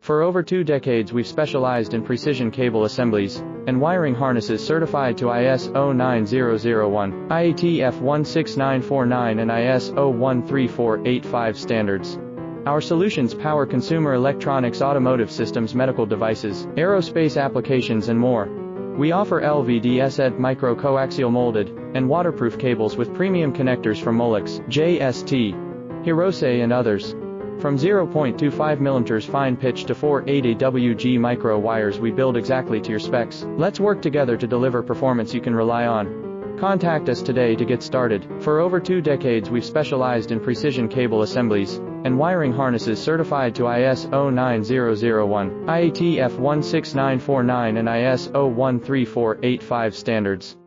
For over 2 decades we've specialized in precision cable assemblies and wiring harnesses certified to ISO 9001, IATF 16949 and ISO 13485 standards. Our solutions power consumer electronics, automotive systems, medical devices, aerospace applications and more. We offer LVDS micro coaxial molded and waterproof cables with premium connectors from Molex, JST, Hirose and others. From 0.25mm fine pitch to 480 WG micro wires, we build exactly to your specs. Let's work together to deliver performance you can rely on. Contact us today to get started. For over 2 decades we've specialized in precision cable assemblies and wiring harnesses certified to ISO 9001, IATF 16949 and ISO 13485 standards.